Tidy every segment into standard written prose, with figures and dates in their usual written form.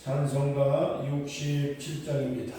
찬송가 67장입니다.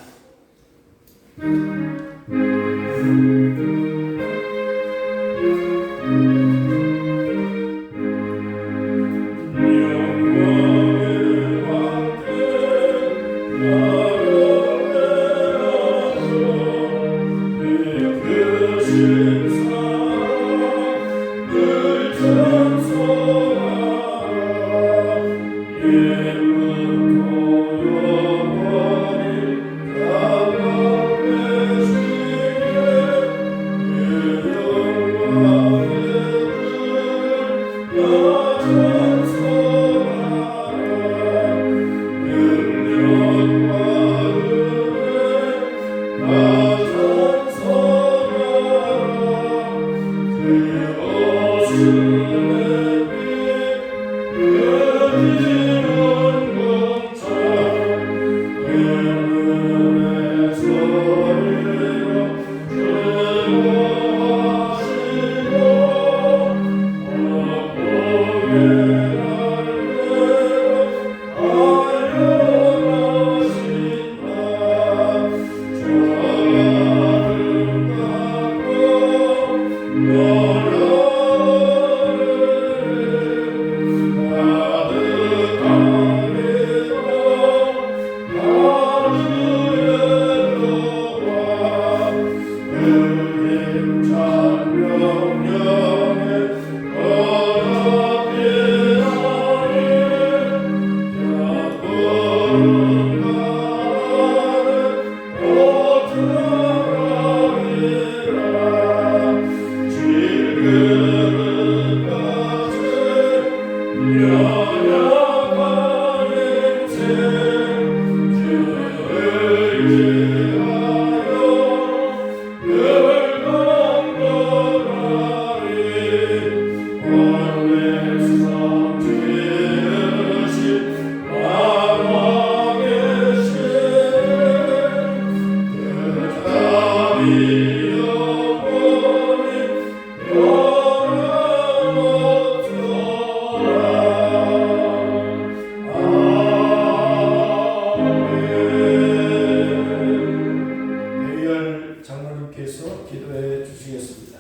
기도해 주시겠습니다.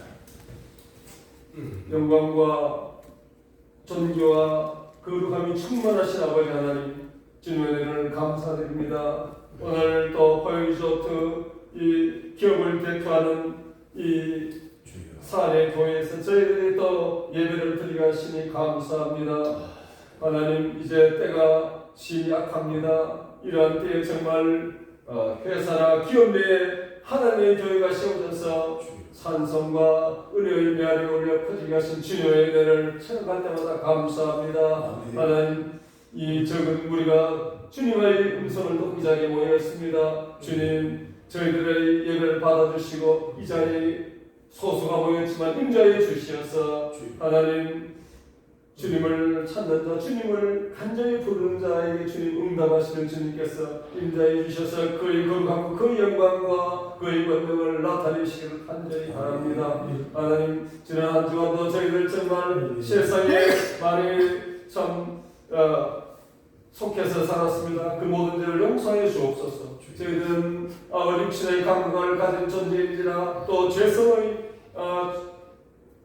영광과 존귀와 거룩함이 충만하신 아버지 하나님, 주님의 은혜를 감사드립니다. 오늘 또 포유리조트 이 기업을 대표하는 이 사내 교회에서 저희들이 또 예배를 드리게 하시니 감사합니다. 하나님, 이제 때가 심히 약합니다. 이러한 때에 정말 회사나 기업 내에 하나님의 교회가 세워져서 찬송과 은혜의 메아리 올려 퍼지게 하신 주님의 은혜를 생각할 때마다 감사합니다. 하나님, 이 적은 무리가 주님의 음성을 듣기 자리에 모였습니다. 주님, 저희들의 예배를 받아주시고 이 자리에 소수가 모였지만 임자해 주시어서 하나님, 주님을 찾는 자, 주님을 간절히 부르는 자에게 주님 응답하시는 주님께서 임자해 주셔서 그의 거룩함과 그의 영광과 그의 권능을 나타내시기를 간절히 바랍니다. 하나님, 지난 한 주간도 저희들 정말 세상에 많이 참 속해서 살았습니다. 그 모든 죄를 용서해 주옵소서. 저희들은 육신의 감각을 가진 존재인지라 또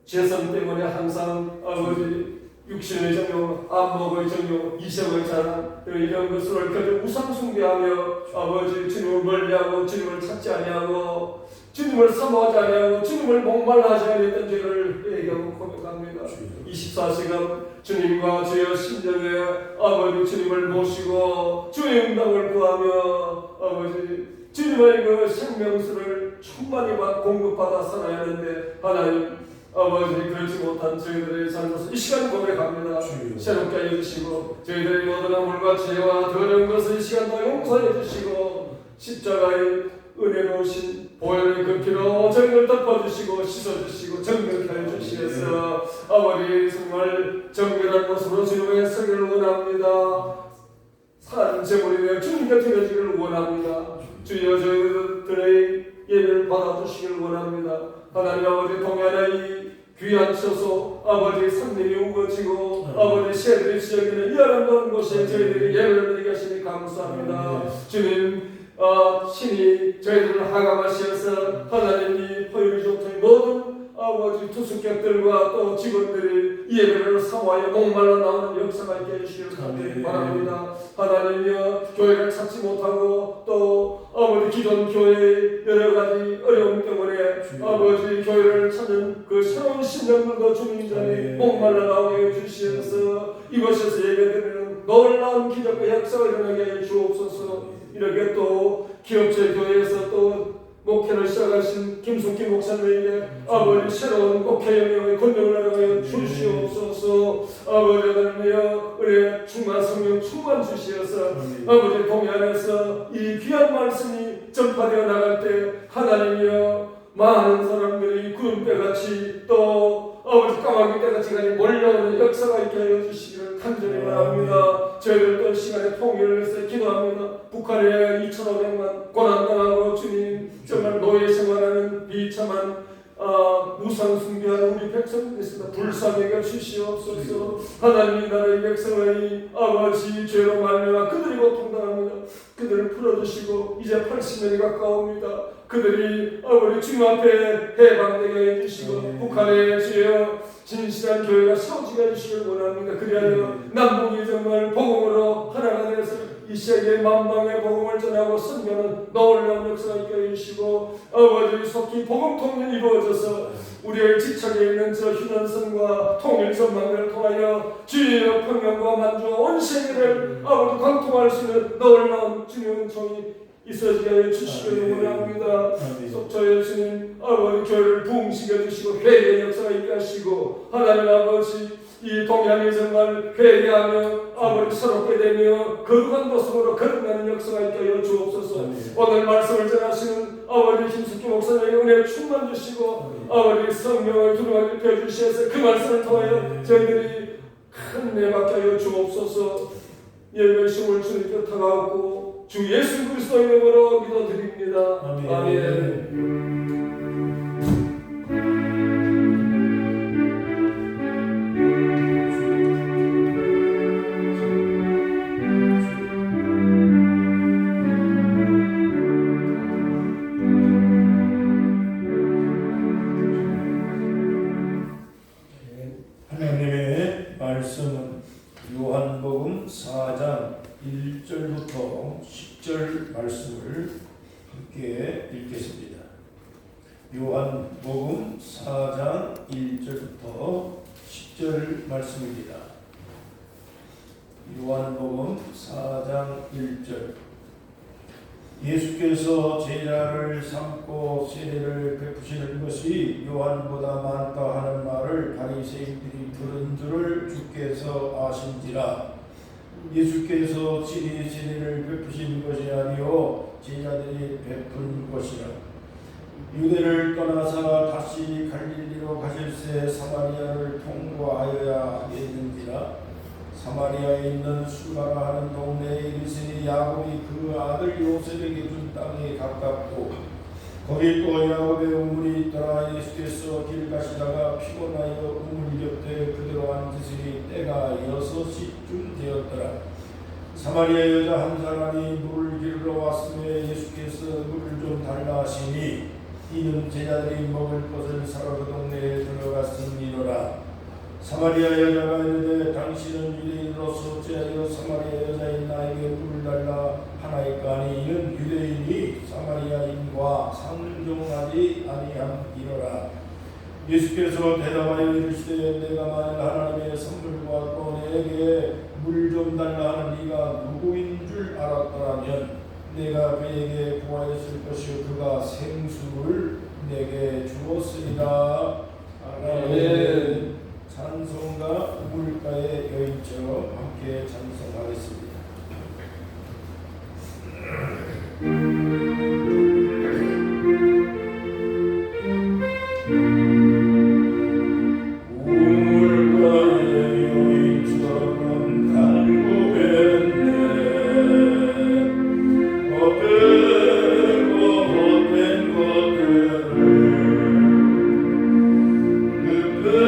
죄성 때문에 항상 아버지 육신의 정욕, 안목의 정욕, 이성의 자랑 이런 것을 켜져 우상 숭배하며 아버지 주님을 멀리하고 주님을 찾지 아니하고 주님을 사모하지 아니하고 주님을 목말라하지 아니했던 죄를 회개하고 고백합니다. 24시간 주님과 주의 심정에 아버지 주님을 모시고 주의 응답을 구하며 아버지 주님의 그 생명수를 충만히 공급받아 살아야 하는데 하나님 아버지 그렇지 못한 저희들의 잘못을 이 시간 고백합니다. 새롭게 해주시고 저희들의 모든 허물과 죄와 더러운 것을 이 시간도 용서해 주시고 십자가의 은혜로우신 보혈의 그 피로 저희를 덮어주시고 씻어주시고 정결케 해주시겠어. 아버지 정말 정결한 모습으로 주님의 서기를 원합니다. 산 제물이 되어 주님께 드려지기를 원합니다. 주여 저희들의 예배를 받아주시기를 원합니다. 하나님 아버지 동해안의 이 귀한 처소 아버지 산림이 우거지고 아버지 새들이 지어지는 이 아름다운 곳에 저희들이 예배를 드리게 하시니 감사합니다. 신이 저희들을 하감하시어서 하나님이 포유리조트의 모든 아버지 투숙객들과 또 직원들이 예배를 사모하여 목말라 나오는 역사가 있게 해주시기를 간절히 바랍니다. 하나님이여 교회를 찾지 못하고 또 아버지 기존 교회의 여러 가지 어려움 때문에 아버지 교회를 찾는 그 새로운 신령들도 주님 전에 목말라 나오게 해주시어서 이곳에서 예배드리는 놀라운 기적과 역사가 일어나게 해 주옵소서. 이렇게 또 기업체 교회에서 또 목회를 시작하신 김숙기 목사님에게 아버지 새로운 목회 영역의 권능을 나가여 주시옵소서. 아버지 하나님이여 은혜 충만 성령 충만 주시어서 아버지 동해안에서 이 귀한 말씀이 전파되어 나갈 때 하나님이여 많은 사람들이 구름대같이 또 아버지 까마귀 때같이 몰려오는 역사가 있게 하여 주시기를 간절히 바랍니다. 저희들도 시간에 통일을 위해서 기도합니다. 북한에 2,500만 고난당하고 주님 정말 노예 생활하는 비참한 무상 숭배하는 우리 백성들 있습니다. 불쌍하게 주시옵소서. 하나님 나라의 백성의 아버지 죄로 말미암아 그들이 고통당합니다. 그들을 풀어주시고 이제 80년이 가까웁니다. 그들이 아버지 주님 앞에 해방되게 해주시고 북한의 주여 진실한 교회가 세워지게 해주시길 원합니다. 그리하여 남북이 정말 복음으로 하나가 되어서 이 세계 만방의 복음을 전하고 선교하는 놀라운 역사가 있게 해주시고 아버지 속히 복음 통일이 이루어져서 우리의 지척에 있는 저 휴전선과 통일 전망을 통하여 주의 평양과 만주 온 세계를 아버지 관통할 수 있는 놀라운 주님의 은총이 있어지게 하여 주시기를 원합니다. 속초의 주님 아버지 교회를 부흥시켜 주시고 회개의 역사가 있게 하시고 하나님 아버지 이 동양이 정말 회개하며 아버지 새롭게 되며 거룩한 모습으로 거듭나는 역사가 있게 하여 주옵소서. 오늘 말씀을 전하시는 아버지 김숙기 목사님의 은혜 충만 주시고 아버지 성령을 두루마리 펴주셔서 그 말씀을 통하여 저희들이 큰 은혜 받게 하여 주옵소서. 예배심을 주님께 다가오고 주 예수 그리스도의 이름으로 기도드립니다. 아멘. 하나님의 말씀은 요한복음 4장 1절부터 10절 말씀을 함께 읽겠습니다. 요한복음 4장 1절부터 10절 말씀입니다. 요한복음 4장 1절. 예수께서 제자를 삼고 세례를 베푸시는 것이 요한보다 많다 하는 말을 바리새인들이 들은 줄을 주께서 아신지라. 예수께서 친히 세례를 베푸신 것이 아니요 제자들이 베푼 것이라. 유대를 떠나서 다시 갈릴리로 가실새 사마리아를 통과하여야 하겠는지라. 사마리아에 있는 수가라 하는 동네에 이르시니 야곱이 그 아들 요셉에게 준 땅이 가깝고 거기 또 야곱의 우물이 있더라. 예수께서 길 가시다가 피곤하여 우물 곁에 그대로 앉으시니 때가 6시쯤 되었더라. 사마리아 여자 한 사람이 물을 기르러 왔으며 예수께서 물을 좀 달라 하시니 이는 제자들이 먹을 것을 사러 그 동네에 들어갔음이로라. 사마리아 여자가 이르되 당신은 유대인으로서 어찌하여 사마리아 여자인 나에게 물을 달라 하나이까 하니 이는 유대인이 사마리아인과 상종하지 아니함이로라. 예수께서 대답하여 이르시되 내가 만일 하나님의 선물과 또 내게 물 좀 달라 하는 네가 누구인 줄 알았더라면 내가 그에게 구하였을 것이요 그가 생수를 내게 주었으리라. 아멘. 찬송가 우물가의 여인처럼 함께 찬송하겠습니다. 그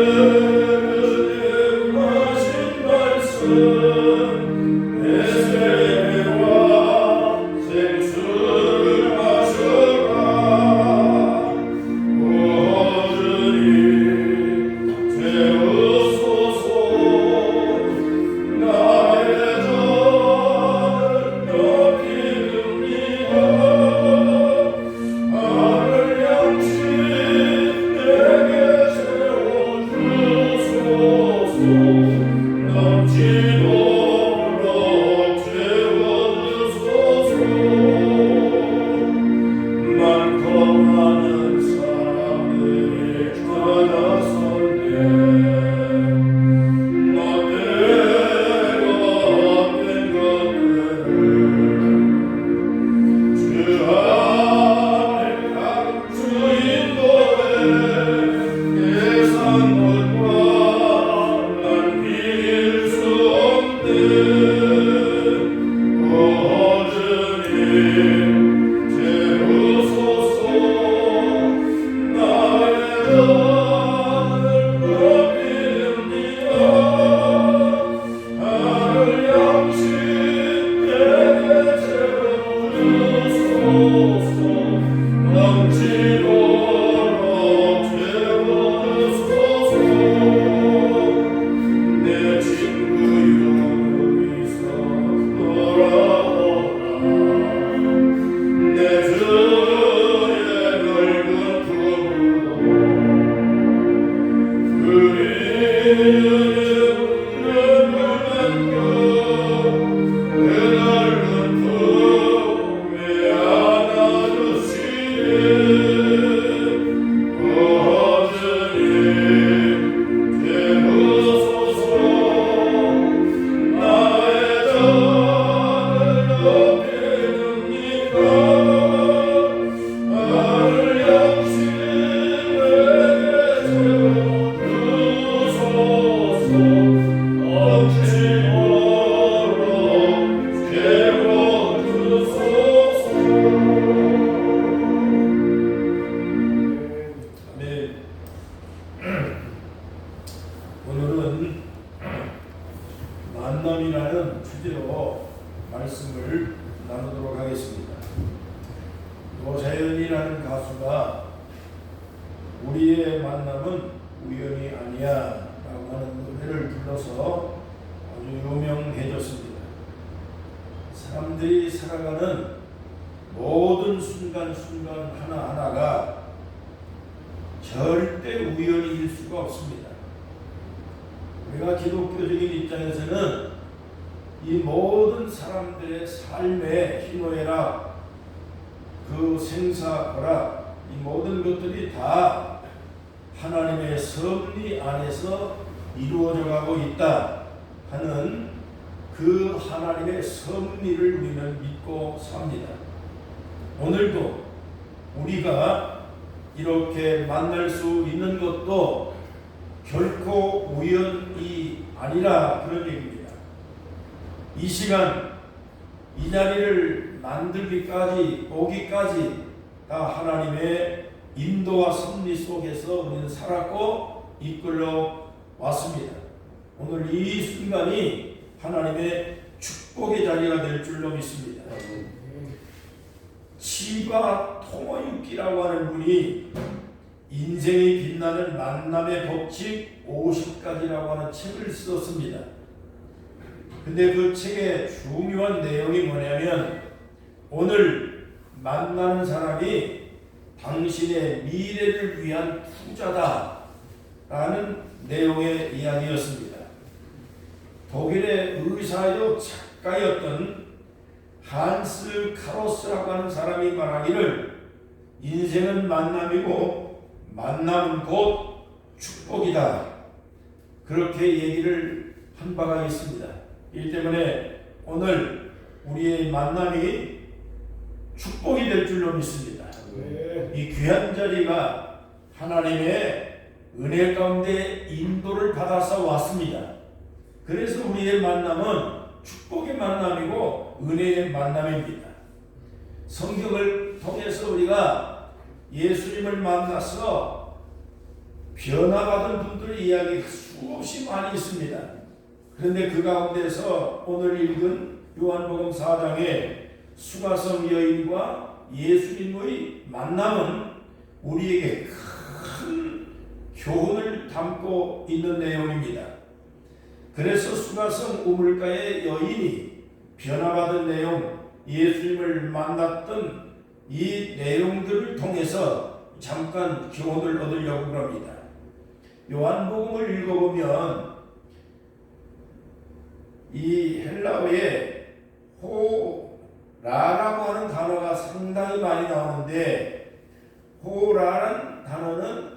사람들이 살아가는 모든 순간순간 하나하나가 절대 우연일 수가 없습니다. 우리가 기독교적인 입장에서는 이 모든 사람들의 삶의 희노애락, 그 생사고락, 이 모든 것들이 다 하나님의 섭리 안에서 이루어져 가고 있다 하는 그 하나님의 섭리를 우리는 믿고 삽니다. 오늘도 우리가 이렇게 만날 수 있는 것도 결코 우연이 아니라 그런 얘기입니다. 이 시간, 이 자리를 만들기까지, 오기까지 다 하나님의 인도와 섭리 속에서 우리는 살았고 이끌러 왔습니다. 오늘 이 순간이 하나님의 축복의 자리가 될 줄로 믿습니다. 치과 토모유키라고 하는 분이 인생이 빛나는 만남의 법칙 50가지라고 하는 책을 썼습니다. 근데 그 책의 중요한 내용이 뭐냐면 오늘 만나는 사람이 당신의 미래를 위한 투자다라는 내용의 이야기였습니다. 독일의 의사요 작가였던 한스 카로스라고 하는 사람이 말하기를 인생은 만남이고 만남은 곧 축복이다. 그렇게 얘기를 한 바가 있습니다. 이 때문에 오늘 우리의 만남이 축복이 될 줄로 믿습니다. 이 귀한 자리가 하나님의 은혜 가운데 인도를 받아서 왔습니다. 그래서 우리의 만남은 축복의 만남이고 은혜의 만남입니다. 성경을 통해서 우리가 예수님을 만나서 변화받은 분들의 이야기가 수없이 많이 있습니다. 그런데 그 가운데서 오늘 읽은 요한복음 4장의 수가성 여인과 예수님의 만남은 우리에게 큰 교훈을 담고 있는 내용입니다. 그래서 수가성 우물가의 여인이 변화받은 내용, 예수님을 만났던 이 내용들을 통해서 잠깐 교훈을 얻으려고 합니다. 요한복음을 읽어보면 이 헬라어에 호라라고 하는 단어가 상당히 많이 나오는데 호라라는 단어는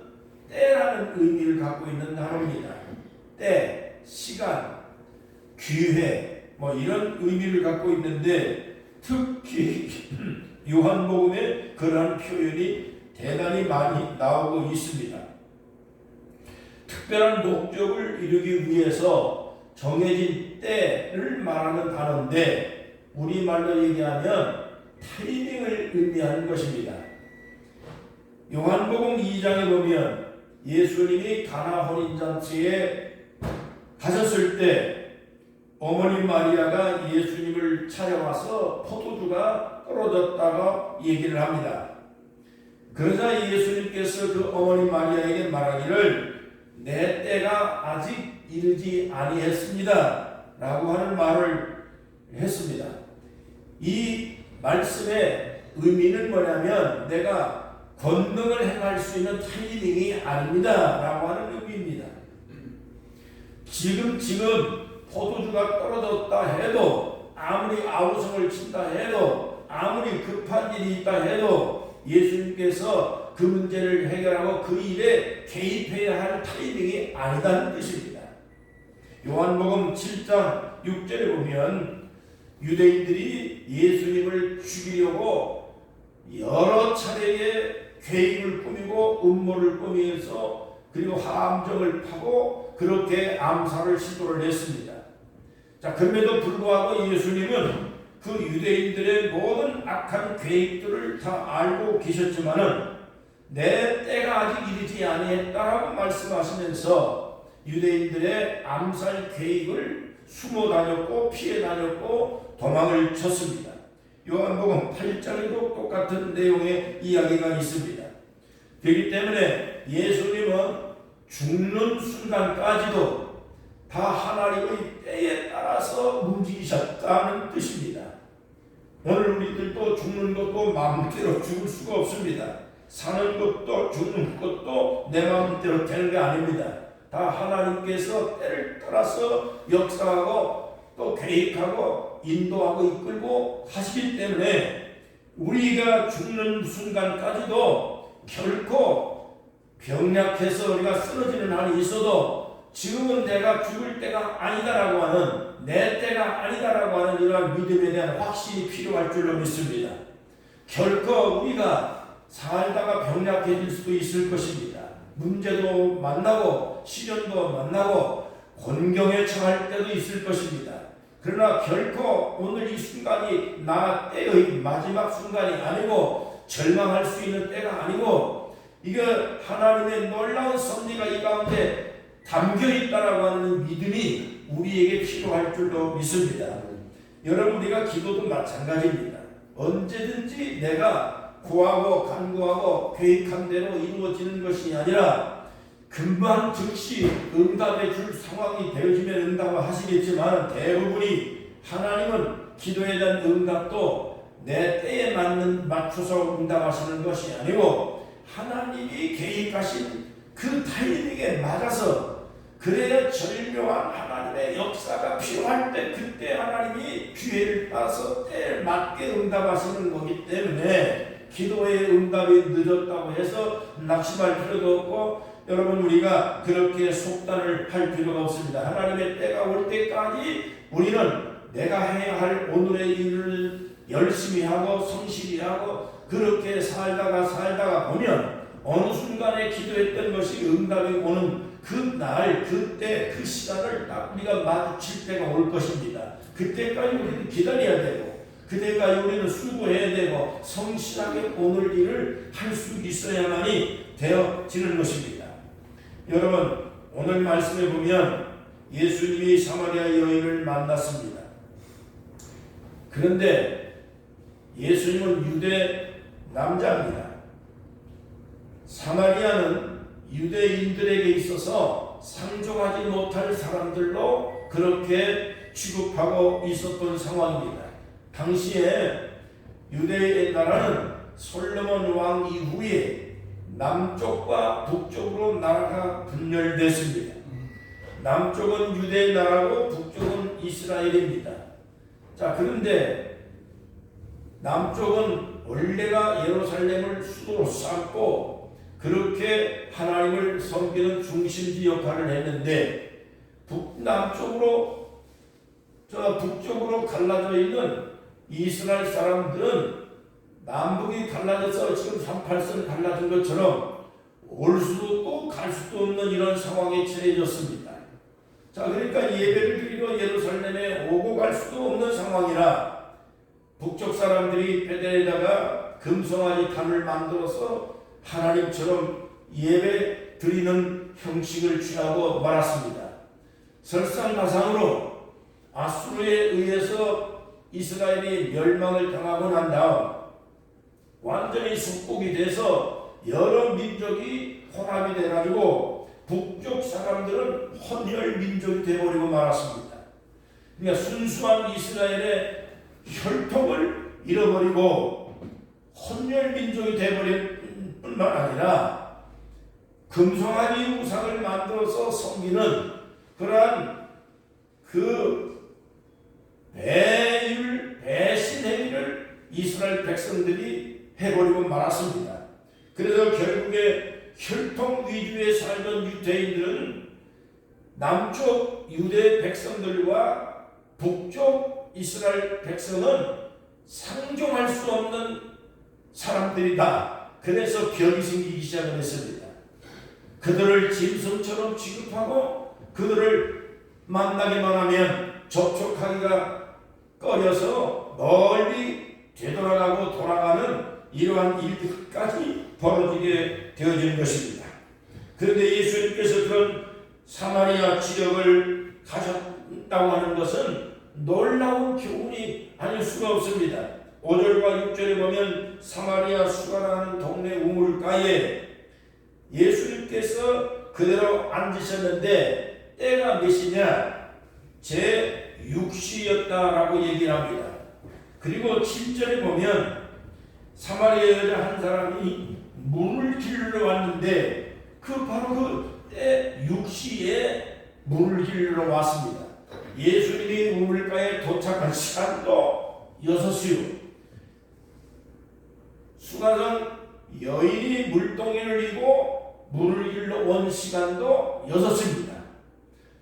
때라는 의미를 갖고 있는 단어입니다. 때, 시간, 기회 뭐 이런 의미를 갖고 있는데 특히 요한복음에 그러한 표현이 대단히 많이 나오고 있습니다. 특별한 목적을 이루기 위해서 정해진 때를 말하는 단어인데 우리말로 얘기하면 타이밍을 의미하는 것입니다. 요한복음 2장에 보면 예수님이 가나 혼인잔치에 가셨을 때 어머니 마리아가 예수님을 찾아와서 포도주가 떨어졌다고 얘기를 합니다. 그러자 예수님께서 그 어머니 마리아에게 말하기를 내 때가 아직 이르지 아니했습니다 라고 하는 말을 했습니다. 이 말씀의 의미는 뭐냐면 내가 권능을 행할 수 있는 타이밍이 아닙니다 라고 하는 의미입니다. 지금 포도주가 떨어졌다 해도 아무리 아우성을 친다 해도 아무리 급한 일이 있다 해도 예수님께서 그 문제를 해결하고 그 일에 개입해야 할 타이밍이 아니다는 뜻입니다. 요한복음 7장 6절에 보면 유대인들이 예수님을 죽이려고 여러 차례의 계획을 꾸미고 음모를 꾸미면서 그리고 함정을 파고 그렇게 암살을 시도를 했습니다. 자, 그럼에도 불구하고 예수님은 그 유대인들의 모든 악한 계획들을 다 알고 계셨지만은 내 때가 아직 이르지 아니했다라고 말씀하시면서 유대인들의 암살 계획을 숨어 다녔고 피해 다녔고 도망을 쳤습니다. 요한복음 8장에도 똑같은 내용의 이야기가 있습니다. 그렇기 때문에 예수님은 죽는 순간까지도 다 하나님의 때에 따라서 움직이셨다는 뜻입니다. 오늘 우리들도 죽는 것도 마음대로 죽을 수가 없습니다. 사는 것도 죽는 것도 내 마음대로 되는 게 아닙니다. 다 하나님께서 때를 따라서 역사하고 또 계획하고 인도하고 이끌고 하시기 때문에 우리가 죽는 순간까지도 결코 병약해서 우리가 쓰러지는 한이 있어도 지금은 내가 죽을 때가 아니다라고 하는, 내 때가 아니다라고 하는 이러한 믿음에 대한 확신이 필요할 줄로 믿습니다. 결코 우리가 살다가 병약해질 수도 있을 것입니다. 문제도 만나고 시련도 만나고 곤경에 처할 때도 있을 것입니다. 그러나 결코 오늘 이 순간이 나 때의 마지막 순간이 아니고 절망할 수 있는 때가 아니고 이거 하나님의 놀라운 섭리가 이 가운데 담겨 있다라고 하는 믿음이 우리에게 필요할 줄로 믿습니다. 여러분, 우리가 기도도 마찬가지입니다. 언제든지 내가 구하고 간구하고 계획한 대로 이루어지는 것이 아니라 금방 즉시 응답해 줄 상황이 되어지면 응답을 하시겠지만 대부분이 하나님은 기도에 대한 응답도 내 때에 맞춰서 응답하시는 것이 아니고 하나님이 계획하신 그 타이밍에 맞아서 그래야 절묘한 하나님의 역사가 필요할 때 그때 하나님이 기회를 따서 때에 맞게 응답하시는 거기 때문에 기도의 응답이 늦었다고 해서 낙심할 필요도 없고 여러분 우리가 그렇게 속단을 할 필요가 없습니다. 하나님의 때가 올 때까지 우리는 내가 해야 할 오늘의 일을 열심히 하고 성실히 하고 그렇게 살다가 보면 어느 순간에 기도했던 것이 응답이 오는 그날, 그때, 그 시간을 딱 우리가 마주칠 때가 올 것입니다. 그때까지 우리는 기다려야 되고 그때까지 우리는 수고해야 되고 성실하게 오늘 일을 할 수 있어야만이 되어지는 것입니다. 여러분, 오늘 말씀에 보면 예수님이 사마리아 여인을 만났습니다. 그런데 예수님은 유대 남자입니다. 사마리아는 유대인들에게 있어서 상종하지 못할 사람들로 그렇게 취급하고 있었던 상황입니다. 당시에 유대의 나라는 솔로몬 왕 이후에 남쪽과 북쪽으로 나라가 분열됐습니다. 남쪽은 유대 나라고 북쪽은 이스라엘입니다. 자, 그런데 남쪽은 원래가 예루살렘을 수도로 삼고 그렇게 하나님을 섬기는 중심지 역할을 했는데 북쪽으로 갈라져 있는 이스라엘 사람들은 남북이 갈라져서 지금 38선 갈라진 것처럼 올 수도 없고 갈 수도 없는 이런 상황에 처해졌습니다. 자, 그러니까 예배를 드리러 예루살렘에 오고 갈 수도 없는 상황이라 북쪽 사람들이 베델에다가 금송아지 단을 만들어서 하나님처럼 예배 드리는 형식을 취하고 말았습니다. 설상가상으로 아수르에 의해서 이스라엘이 멸망을 당하고 난 다음 완전히 속국이 돼서 여러 민족이 혼합이 돼가지고 북쪽 사람들은 혼혈 민족이 되어버리고 말았습니다. 그러니까 순수한 이스라엘의 혈통을 잃어버리고 혼혈 민족이 되어버린 뿐만 아니라 금송아지 우상을 만들어서 섬기는 그러한 그 배신 행위를 이스라엘 백성들이 해버리고 말았습니다. 그래서 결국에 혈통 위주에 살던 유대인들은 남쪽 유대 백성들과 북쪽 이스라엘 백성은 상종할 수 없는 사람들이다. 그래서 벽이 생기기 시작을 했습니다. 그들을 짐승처럼 취급하고 그들을 만나기만 하면 접촉하기가 꺼려서 멀리 되돌아가고 돌아가는 이러한 일들까지 벌어지게 되어지는 것입니다. 그런데 예수님께서 그런 사마리아 지역을 가셨다고 하는 것은 놀라운 교훈이 아닐 수가 없습니다. 5절과 6절에 보면 사마리아 수가라는 동네 우물가에 예수님께서 그대로 앉으셨는데 때가 몇이냐? 제 6시였다라고 얘기를 합니다. 그리고 7절에 보면 사마리아 여자 한 사람이 물을 길러 왔는데 바로 그때 6시에 물을 길러 왔습니다. 예수님이 우물가에 도착한 시간도 6시요. 수가성 여인이 물동이를 이고 물을 길러 온 시간도 6시입니다.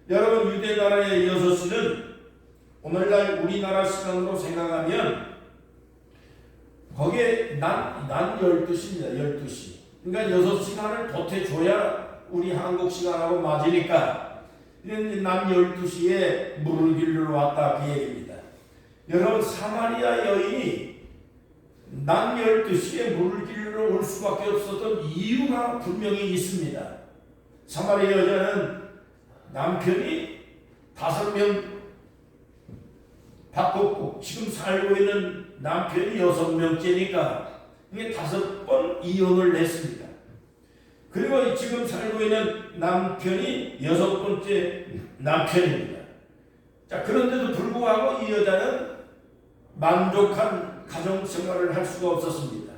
여러분, 유대 나라의 6시는 오늘날 우리나라 시간으로 생각하면 거기에 낮 12시입니다. 12시. 그러니까 6시간을 보태줘야 우리 한국 시간하고 맞으니까 낮 12시에 물을 길러 왔다, 그 얘기입니다. 여러분, 사마리아 여인이 낮 12시에 물을 길러 올 수밖에 없었던 이유가 분명히 있습니다. 사마리아 여자는 남편이 5명 바꿨고 지금 살고 있는 남편이 6명째니까 이게 5번 이혼을 했습니다. 그리고 지금 살고 있는 남편이 6번째 남편입니다. 자, 그런데도 불구하고 이 여자는 만족한 가정생활을 할 수가 없었습니다.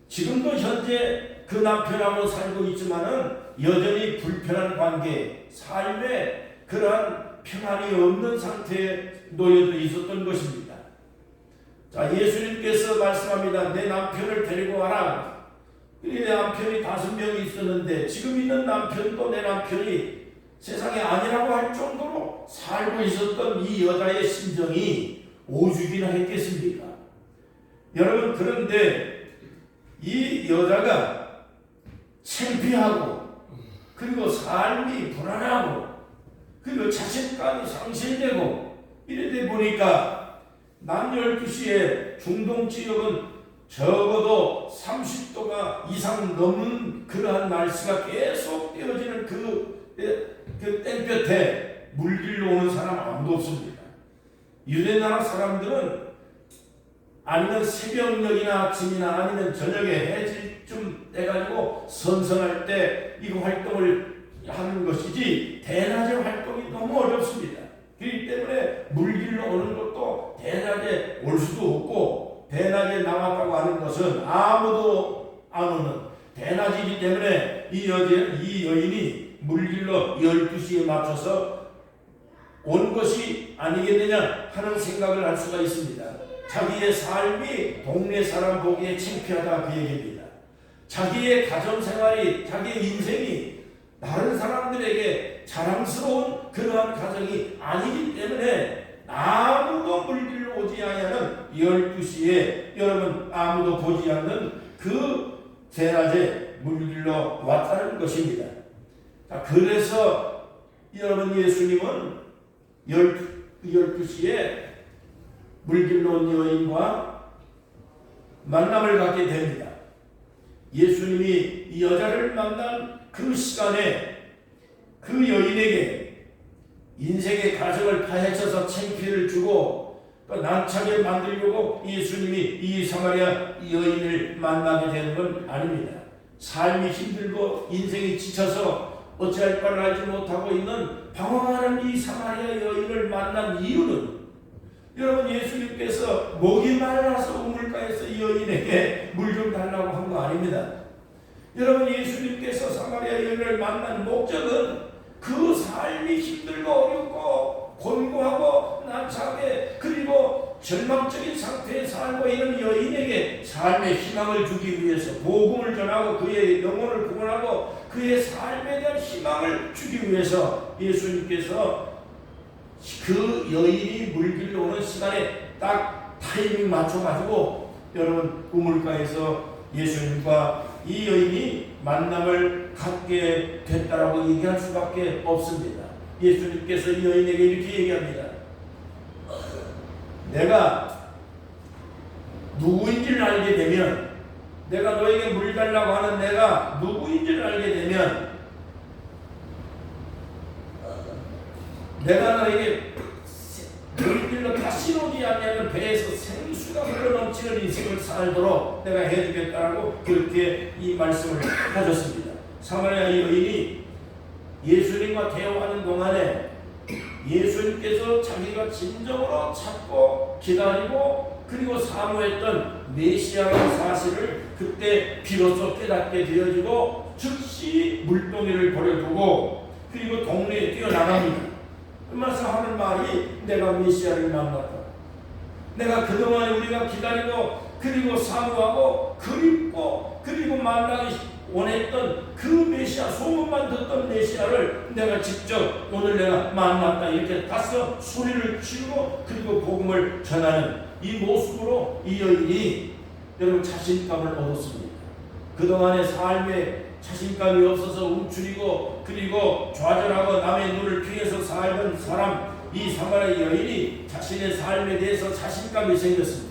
지금도 현재 그 남편하고 살고 있지만은 여전히 불편한 관계, 삶에 그러한 평안이 없는 상태에 놓여져 있었던 것입니다. 자, 예수님께서 말씀합니다. 내 남편을 데리고 와라. 내 남편이 5명이 있었는데 지금 있는 남편도 내 남편이 세상에 아니라고 할 정도로 살고 있었던 이 여자의 심정이 오죽이나 했겠습니까? 여러분, 그런데 이 여자가 창피하고 그리고 삶이 불안하고 그리고 자신감이 상실되고 이러다 보니까 낮 12시에 중동 지역은 적어도 30도가 이상 넘는 그러한 날씨가 계속 띄어지는 그 땡볕에 물길로 오는 사람 아무도 없습니다. 유대나라 사람들은 아니면 새벽녘이나 아침이나 아니면 저녁에 해질쯤 돼가지고 선선할 때 이거 활동을 하는 것이지 대낮에 활동이 너무 어렵습니다. 그렇기 때문에 물길로 오는 것도 대낮에 올 수도 없고 대낮에 나왔다고 하는 것은 아무도 안 오는 대낮이기 때문에 이 여인이 물길로 12시에 맞춰서 온 것이 아니겠느냐 하는 생각을 할 수가 있습니다. 자기의 삶이 동네 사람 보기에 창피하다, 그 얘기입니다. 자기의 가정생활이, 자기의 인생이 다른 사람들에게 자랑스러운 그러한 가정이 아니기 때문에 아무도 물길로 오지 아니하는 12시에 여러분 아무도 보지 않는 그 대낮에 물길로 왔다는 것입니다. 자, 그래서 여러분 예수님은 12시에 물길로 온 여인과 만남을 갖게 됩니다. 예수님이 이 여자를 만난 그 시간에 그 여인에게 인생의 가정을 파헤쳐서 창피를 주고 또 난처하게 만들려고 예수님이 이 사마리아 여인을 만나게 되는 건 아닙니다. 삶이 힘들고 인생이 지쳐서 어찌할 바를 알지 못하고 있는 방황하는 이 사마리아 여인을 만난 이유는 여러분 예수님께서 목이 말라서 우물가에서 이 여인에게 물 좀 달라고 한 거 아닙니다. 여러분 예수님께서 사마리아 여인을 만난 목적은 그 삶이 힘들고 어렵고 곤고하고 난처하게 그리고 절망적인 상태에 살고 있는 여인에게 삶의 희망을 주기 위해서 복음을 전하고 그의 영혼을 구원하고 그의 삶에 대한 희망을 주기 위해서 예수님께서 그 여인이 물길로 오는 시간에 딱 타이밍 맞춰가지고 여러분 우물가에서 예수님과 이 여인이 만남을 갖게 됐다라고 얘기할 수밖에 없습니다. 예수님께서 이 여인에게 이렇게 얘기합니다. 내가 누구인지를 알게 되면, 내가 너에게 물 달라고 하는 내가 누구인지를 알게 되면 내가 너에게 물길로 다시 오지 않으면 배에서 생수가 흘러넘치는 인생을 살도록 내가 해주겠다라고 그렇게 이 말씀을 하셨습니다. 사마리아 여인이 예수님과 대화하는 동안에 예수님께서 자기가 진정으로 찾고 기다리고 그리고 사모했던 메시아라는 사실을 그때 비로소 깨닫게 되어지고 즉시 물동이를 버려두고 그리고 동네에 뛰어나갑니다. 그러면서 하는 말이 내가 메시아를 만났다. 내가 그동안 우리가 기다리고 그리고 사모하고 그립고 그리고 만나기 원했던 그 메시아, 소문만 듣던 메시아를 내가 직접 오늘 내가 만났다 이렇게 가서 소리를 지르고 그리고 복음을 전하는 이 모습으로 이 여인이 여러분 자신감을 얻었습니다. 그동안의 삶에 자신감이 없어서 움츠리고 그리고 좌절하고 남의 눈을 피해서 살던 사람, 이 사마리아 여인이 자신의 삶에 대해서 자신감이 생겼습니다.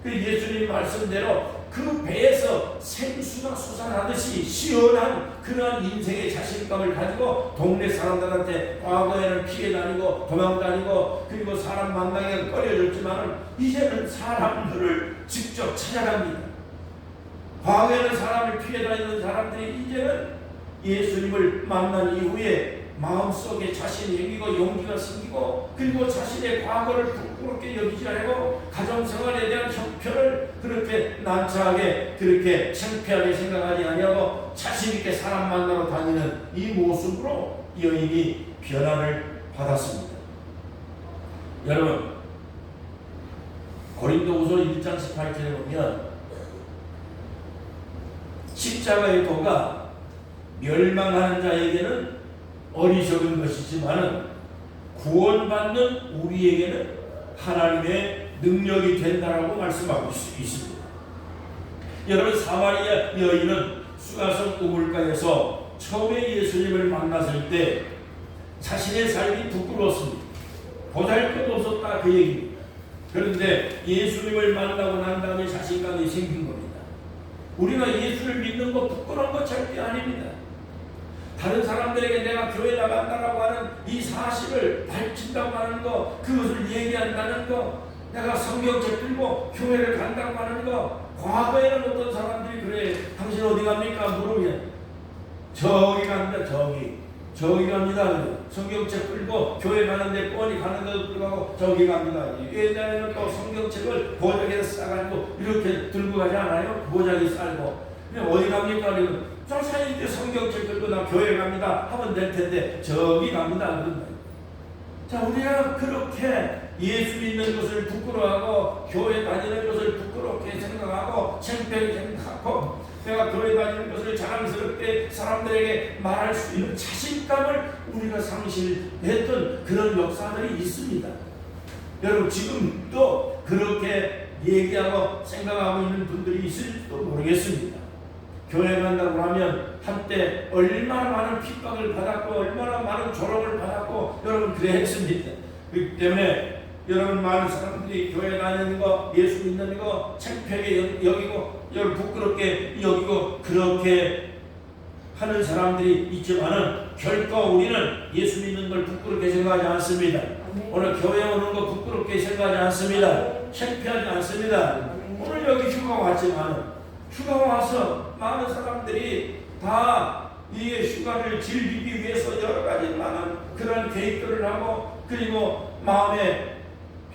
그 예수님 말씀대로 그 배에서 생수가 솟아나듯이 시원한 그러한 인생의 자신감을 가지고 동네 사람들한테 과거에는 피해 다니고 도망 다니고 그리고 사람 만나기가 꺼려졌지만 이제는 사람들을 직접 찾아갑니다. 과거에는 사람을 피해 다니는 사람들이 이제는 예수님을 만난 이후에 마음속에 자신이 생기고 용기가 생기고 그리고 자신의 과거를 부끄럽게 여기지 않고 가정생활에 대한 형편을 그렇게 난처하게 그렇게 창피하게 생각하지 아니하고 자신있게 사람 만나러 다니는 이 모습으로 여인이 변화를 받았습니다. 여러분 고린도후서 1장 18절에 보면 십자가의 도가 멸망하는 자에게는 어리석은 것이지만 구원받는 우리에게는 하나님의 능력이 된다라고 말씀하고 있습니다. 여러분 사마리아 여인은 수가성 우물가에서 처음에 예수님을 만났을 때 자신의 삶이 부끄러웠습니다. 보잘것없었다 그 얘기입니다. 그런데 예수님을 만나고 난 다음에 자신감이 생긴 겁니다. 우리가 예수를 믿는 거 부끄러운 거 절대 아닙니다. 다른 사람들에게 내가 교회 나간다라고 하는 이 사실을 밝힌다고 하는 거, 그것을 얘기한다는 거, 내가 성경책 들고 교회를 간다고 하는 거, 과거에는 어떤 사람들이 그래, 당신 어디 갑니까? 물으면 저기 갑니다. 저기 갑니다. 성경책 들고 교회 가는데 뻔히 가는 것도 불구하고 저기 갑니다. 예전에는 또 성경책을 보자기에 싸가지고 이렇게 들고 가지 않아요? 보자기 싸고 어디 갑니까? 저 사이에 성경책 들고 나 교회 갑니다 하면 될 텐데 저기 갑니다. 자, 우리가 그렇게 예수 믿는 것을 부끄러워하고 교회 다니는 것을 부끄럽게 생각하고 창피하게 생각하고 내가 교회 다니는 것을 자랑스럽게 사람들에게 말할 수 있는 자신감을 우리가 상실했던 그런 역사들이 있습니다. 여러분 지금도 그렇게 얘기하고 생각하고 있는 분들이 있을지도 모르겠습니다. 교회 간다고 하면 한때 얼마나 많은 핍박을 받았고 얼마나 많은 조롱을 받았고 여러분 그랬습니다. 그렇기 때문에 여러분 많은 사람들이 교회 다니는 거 예수 믿는 거 창피하게 여기고 여러분 부끄럽게 여기고 그렇게 하는 사람들이 있지만은 결코 우리는 예수 믿는 걸 부끄럽게 생각하지 않습니다. 오늘 교회 오는 거 부끄럽게 생각하지 않습니다. 창피하지 않습니다. 오늘 여기 휴가 왔지만 휴가 와서 많은 사람들이 다 이 휴가를 즐기기 위해서 여러 가지 많은 그런 계획들을 하고 그리고 마음에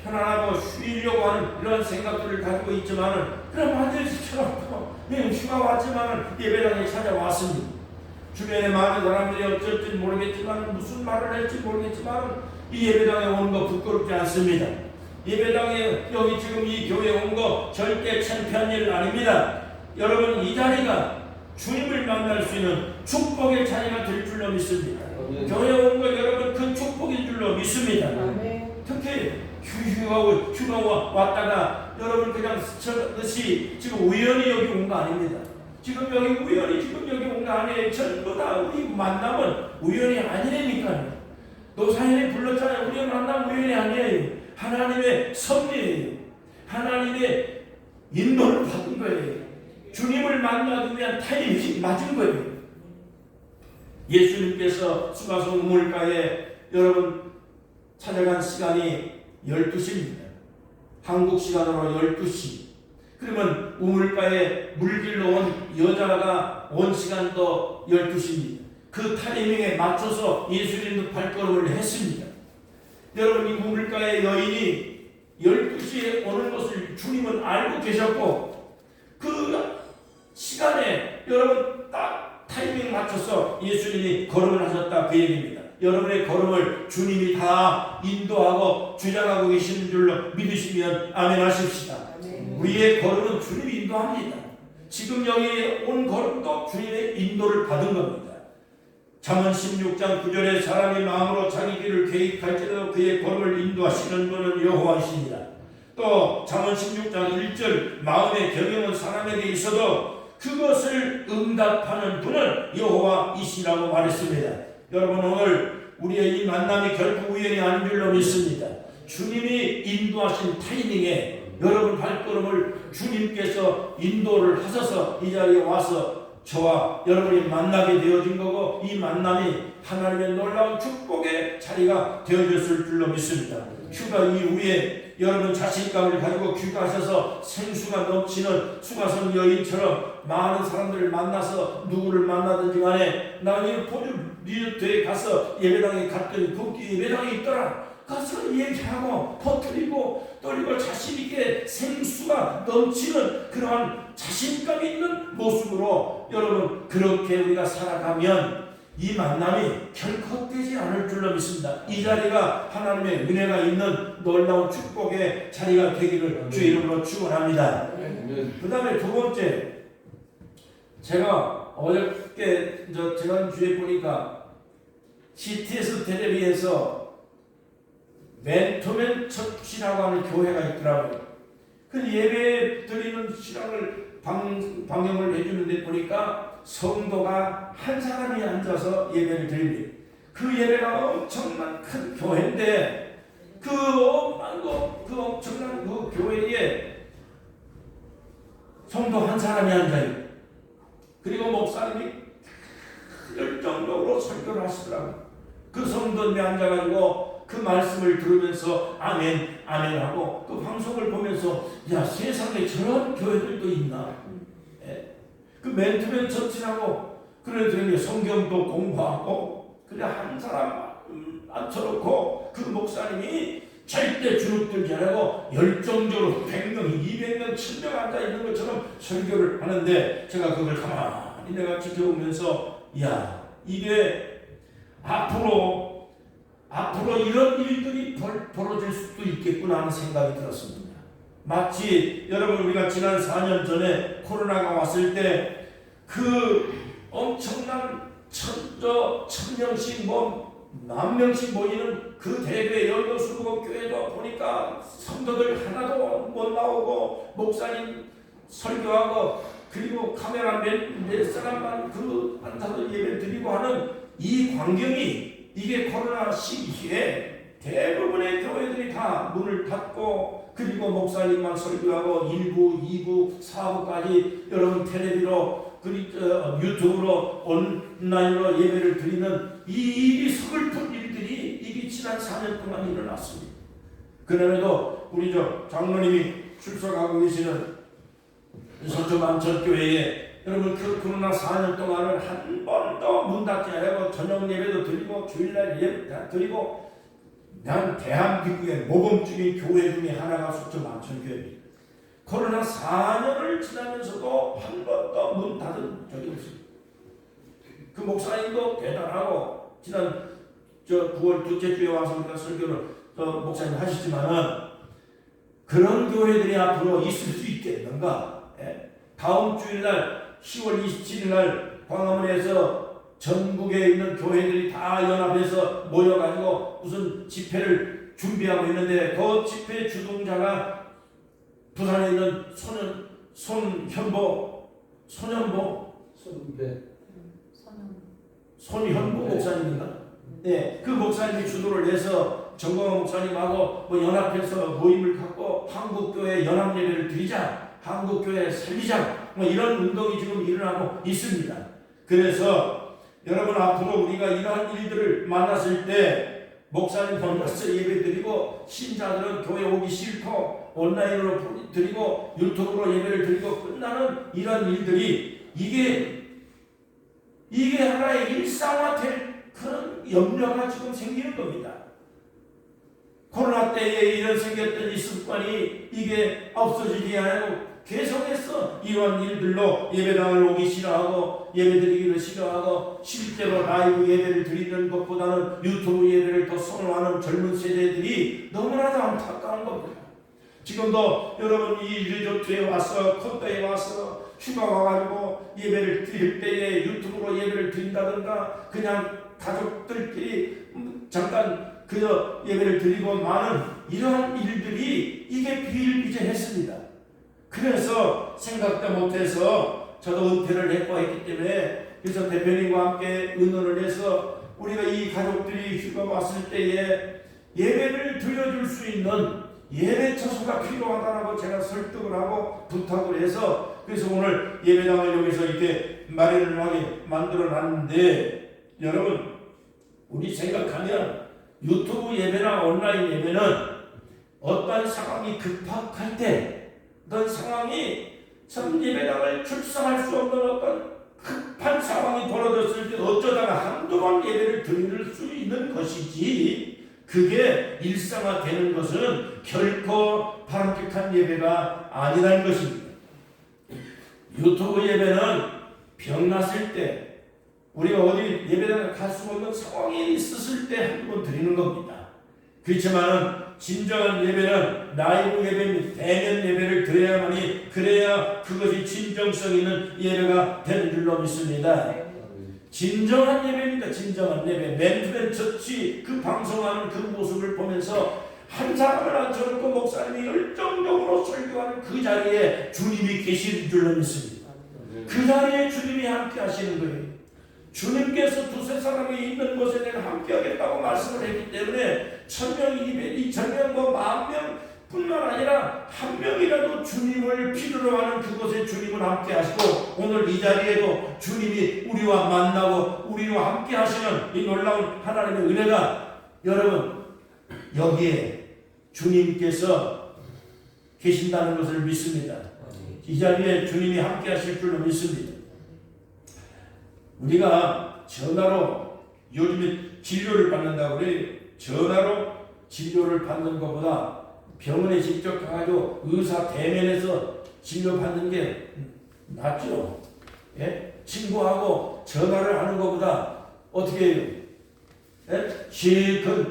편안하고 쉬려고 하는 이런 생각들을 가지고 있지만은 그런 아저씨처럼 휴가 왔지만은 예배당에 찾아왔습니다. 주변에 많은 사람들이 어쩔지 모르겠지만 무슨 말을 할지 모르겠지만 이 예배당에 오는 거 부끄럽지 않습니다. 예배당에 여기 지금 이 교회에 온 거 절대 창피한 일 아닙니다. 여러분 이 자리가 주님을 만날 수 있는 축복의 자리가 될 줄로 믿습니다. 교회에 온 거 여러분 그 축복인 줄로 믿습니다. 특히 휴가와 왔다가 여러분 그냥 스쳐듯이 지금 우연히 여기 온 거 아닙니다. 지금 여기 우연히 지금 여기 온 거 아니에요. 전부 다 우리 만남은 우연이 아니라니까요. 노사연이 불렀잖아요. 우리 만남 우연이 아니에요. 하나님의 섭리예요. 하나님의 인도를 받은 거예요. 주님을 만나기 위한 타이밍이 맞은 거예요. 예수님께서 수가성 우물가에 여러분 찾아간 시간이 12시입니다. 한국 시간으로 12시. 그러면 우물가에 물길로 온 여자가 온 시간도 12시입니다. 그 타이밍에 맞춰서 예수님도 발걸음을 했습니다. 여러분 이 우물가의 여인이 12시에 오는 것을 주님은 알고 계셨고 그 시간에 여러분 딱 타이밍 맞춰서 예수님이 걸음을 하셨다 그 얘기입니다. 여러분의 걸음을 주님이 다 인도하고 주장하고 계시는 줄로 믿으시면 아멘 하십시다. 우리의 걸음은 주님이 인도합니다. 지금 여기 온 걸음도 주님의 인도를 받은 겁니다. 잠언 16장 9절에 사람이 마음으로 자기 길을 계획할지라도 그의 걸음을 인도하시는 분은 여호와이십니다. 또 잠언 16장 1절 마음의 경영은 사람에게 있어도 그것을 응답하는 분은 여호와이시라고 말했습니다. 여러분 오늘 우리의 이 만남이 결코 우연이 아닌 줄로 믿습니다. 주님이 인도하신 타이밍에 여러분 발걸음을 주님께서 인도를 하셔서 이 자리에 와서 저와 여러분이 만나게 되어진 거고 이 만남이 하나님의 놀라운 축복의 자리가 되어졌을 줄로 믿습니다. 휴가 이후에 여러분 자신감을 가지고 귀가하셔서 생수가 넘치는 수가성 여인처럼 많은 사람들을 만나서 누구를 만나든지 간에 나는 포주 리조트에 가서 예배당에 갔더니 거기 예배당이 있더라. 가서 얘기하고 퍼뜨리고 떨리고 자신있게 생수가 넘치는 그러한 자신감 있는 모습으로 여러분 그렇게 우리가 살아가면 이 만남이 결코 헛되지 않을 줄로 믿습니다. 이 자리가 하나님의 은혜가 있는 놀라운 축복의 자리가 되기를 주의 이름으로 축원합니다. 그 다음에 두 번째, 제가 어저께 지난주에 보니까 CTS 텔레비에서 맨투맨 처치라고 하는 교회가 있더라고요. 그 예배 드리는 시간을 방영을 해주는데 보니까 성도가 한 사람이 앉아서 예배를 드립니다. 그 예배가 엄청난 큰 교회인데 그 엄청난 그 교회에 성도 한 사람이 앉아요. 그리고 목사님이 열정적으로 설교를 하시더라고요. 그 성도님이 앉아가지고 그 말씀을 들으면서 아멘 아멘 하고 그 방송을 보면서 야 세상에 저런 교회들도 있나. 그 맨투맨 처치라고 그래서 성경도 공부하고 그래 한 사람 앉혀놓고 그 목사님이 절대 주눅들지 않고 열정적으로 100명, 200명, 1000명 앉아있는 것처럼 설교를 하는데 제가 그걸 가만히 내가 지켜보면서 야 이게 앞으로 이런 일들이 벌어질 수도 있겠구나 하는 생각이 들었습니다. 마치 여러분 우리가 지난 4년 전에 코로나가 왔을 때 그 엄청난 1000명씩 만 명씩 모이는 그 대회 열도수국 교회도 보니까 성도들 하나도 못 나오고 목사님 설교하고 그리고 카메라 몇 사람만 그 안타도 예배 드리고 하는 이 광경이 이게 코로나 시기에 대부분의 교회들이 다 문을 닫고 그리고 목사님만 설교하고 1부, 2부, 4부까지 여러분 텔레비로 유튜브로 온라인으로 예배를 드리는 이 일이 서글픈 일들이 이게 지난 4년 동안 일어났습니다. 그럼에도 우리 장로님이 출석하고 계시는 서초 만천교회에 여러분 그 코로나 4년 동안을 한 번도 문 닫지 않고 저녁 예배도 드리고 주일날 예배 다 드리고 난 대한민국의 모범적인 교회 중에 하나가 서초 만천교회입니다. 코로나 4년을 지나면서도 한 번도 문 닫은 적이 없습니다. 그 목사님도 대단하고 지난 9월 둘째 주에 와서 우리가 설교를 목사님 하시지만은 그런 교회들이 앞으로 있을 수 있겠는가? 다음 주일날 10월 27일날 광화문에서 전국에 있는 교회들이 다 연합해서 모여가지고 무슨 집회를 준비하고 있는데 그 집회 주동자가 부산에 있는 손현보 목사님인가? 네, 그 목사님이 주도를 해서 정광훈 목사님하고 연합해서 모임을 갖고 한국교회 연합예배를 드리자, 한국교회 살리자, 이런 운동이 지금 일어나고 있습니다. 그래서 여러분 앞으로 우리가 이러한 일들을 만났을 때 목사님 혼자서 예배드리고 신자들은 교회 오기 싫고 온라인으로 드리고 유튜브로 예배를 드리고 끝나는 이런 일들이 이게 하나의 일상화될 그런 염려가 지금 생기는 겁니다. 코로나 때에 이런 생겼던 이 습관이 이게 없어지지 않고 계속해서 이러한 일들로 예배당을 오기 싫어하고 예배드리기를 싫어하고 실제로 라이브 예배를 드리는 것보다는 유튜브 예배를 더 선호하는 젊은 세대들이 너무나도 안타까운 겁니다. 지금도 여러분 이 리조트에 와서 콘도에 와서 휴가 와가지고 예배를 드릴 때에 유튜브로 예배를 드린다든가 그냥 가족들끼리 잠깐 그저 예배를 드리고 많은 이러한 일들이 이게 비일비재했습니다. 그래서 생각도 못해서 저도 은퇴를 했고 했기 때문에 그래서 대표님과 함께 의논을 해서 우리가 이 가족들이 휴가 왔을 때에 예배를 드려줄 수 있는 예배 처소가 필요하다고 제가 설득을 하고 부탁을 해서 그래서 오늘 예배당을 여기서 이렇게 마련을 하게 만들어 놨는데 여러분 우리 생각하면 유튜브 예배나 온라인 예배는 어떤 상황이 급박할 때 어떤 상황이 참 예배당을 출석할 수 없는 어떤 급한 상황이 벌어졌을 때 어쩌다가 한두 번 예배를 드릴 수 있는 것이지 그게 일상화되는 것은 결코 바람직한 예배가 아니라는 것입니다. 유튜브 예배는 병났을 때 우리가 어디 예배당에 갈 수 없는 상황이 있었을 때 한 번 드리는 겁니다. 그렇지만 진정한 예배는 라이브 예배입니다. 대면 예배를 드려야만이 그래야 그것이 진정성 있는 예배가 되는 줄로 믿습니다. 진정한 예배입니다. 진정한 예배. 맨투맨 처치 그 방송하는 그 모습을 보면서 한 사람을 앉혀놓고 목사님이 열정적으로 설교하는 그 자리에 주님이 계시는 줄로 믿습니다. 그 자리에 주님이 함께 하시는 거예요. 주님께서 두세 사람이 있는 곳에 내가 함께 하겠다고 말씀을 했기 때문에 1000명, 200, 2000명, 뭐 10,000명 뿐만 아니라 한 명이라도 주님을 필요로 하는 그곳에 주님을 함께 하시고 오늘 이 자리에도 주님이 우리와 만나고 우리와 함께 하시는 이 놀라운 하나님의 은혜가 여러분 여기에 주님께서 계신다는 것을 믿습니다. 이 자리에 주님이 함께 하실 줄로 믿습니다. 우리가 전화로 요즘에 진료를 받는다고 그래요. 전화로 진료를 받는 것보다 병원에 직접 가가지고 의사 대면에서 진료받는 게 낫죠. 예? 친구하고 전화를 하는 것보다 어떻게 해요? 예? 실컷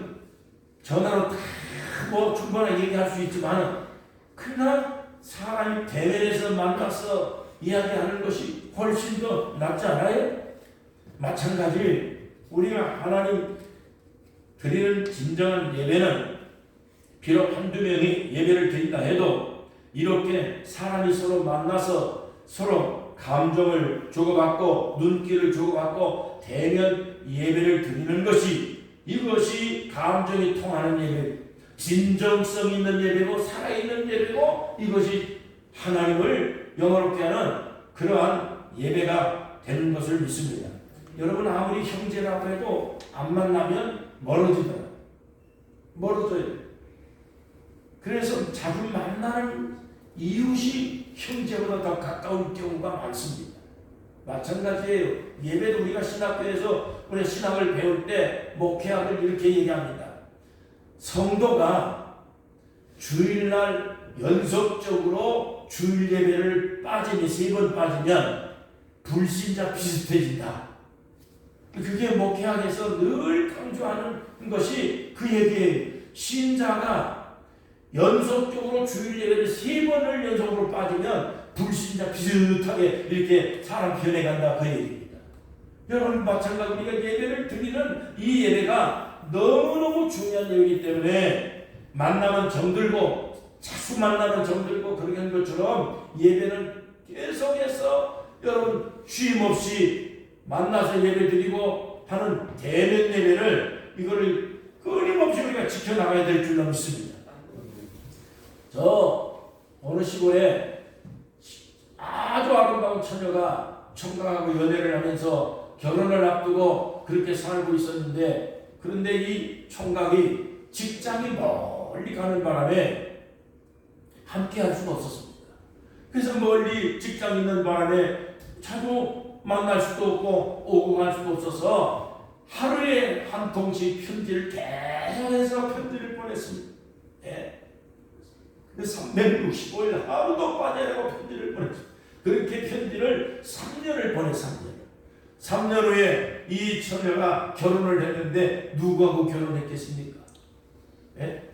전화로 다 뭐 충분하게 얘기할 수 있지만 그러나 사람이 대면에서 만나서 이야기하는 것이 훨씬 더 낫지 않아요? 마찬가지 우리가 하나님 드리는 진정한 예배는 비록 한두 명이 예배를 드린다 해도 이렇게 사람이 서로 만나서 서로 감정을 주고받고 눈길을 주고받고 대면 예배를 드리는 것이 이것이 감정이 통하는 예배, 진정성 있는 예배고 살아있는 예배고 이것이 하나님을 영화롭게 하는 그러한 예배가 되는 것을 믿습니다. 여러분 아무리 형제라고 해도 안 만나면 멀어져요. 그래서 자주 만나는 이웃이 형제보다 더 가까운 경우가 많습니다. 마찬가지예요. 예배도 우리가 신학교에서 우리 신학을 배울 때 목회학을 이렇게 얘기합니다. 성도가 주일날 연속적으로 주일 예배를 빠지면 3번 빠지면 불신자 비슷해진다. 그게 목회학에서 늘 강조하는 것이 그 얘기예요. 신자가 연속적으로 주일 예배를 3번을 연속으로 빠지면 불신자 비슷하게 이렇게 사람 변해간다 그 얘기입니다. 여러분 마찬가지로 우리가 예배를 드리는 이 예배가 너무너무 중요한 예배이기 때문에 만나면 정들고 자주 만나면 정들고 그러는 것처럼 예배는 계속해서 여러분 쉼없이 만나서 예배드리고 하는 대면 예배를 이거를 끊임없이 우리가 지켜나가야 될 줄로 믿습니다. 저 어느 시골에 아주 아름다운 처녀가 청각하고 연애를 하면서 결혼을 앞두고 그렇게 살고 있었는데 그런데 이 총각이 직장이 멀리 가는 바람에 함께 할 수가 없었습니다. 그래서 멀리 직장 있는 바람에 자주 만날 수도 없고 오고 갈 수도 없어서 하루에 한 통씩 편지를 계속해서 편지를 보냈습니다. 그 365일 하루도 빠져라고 편지를 보냈어요. 그렇게 편지를 3년을 보내 3년. 3년 후에 이 처녀가 결혼을 했는데 누구하고 결혼했겠습니까? 예?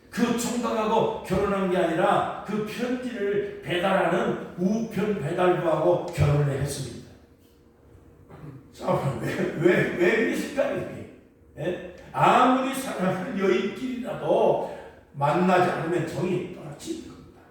그 총각하고 결혼한 게 아니라 그 편지를 배달하는 우편 배달부하고 결혼을 했습니다. 자, 왜 그랬을까요? 이게? 예? 아무리 사랑하는 여인끼리라도 만나지 않으면 정이 떨어지는 겁니다.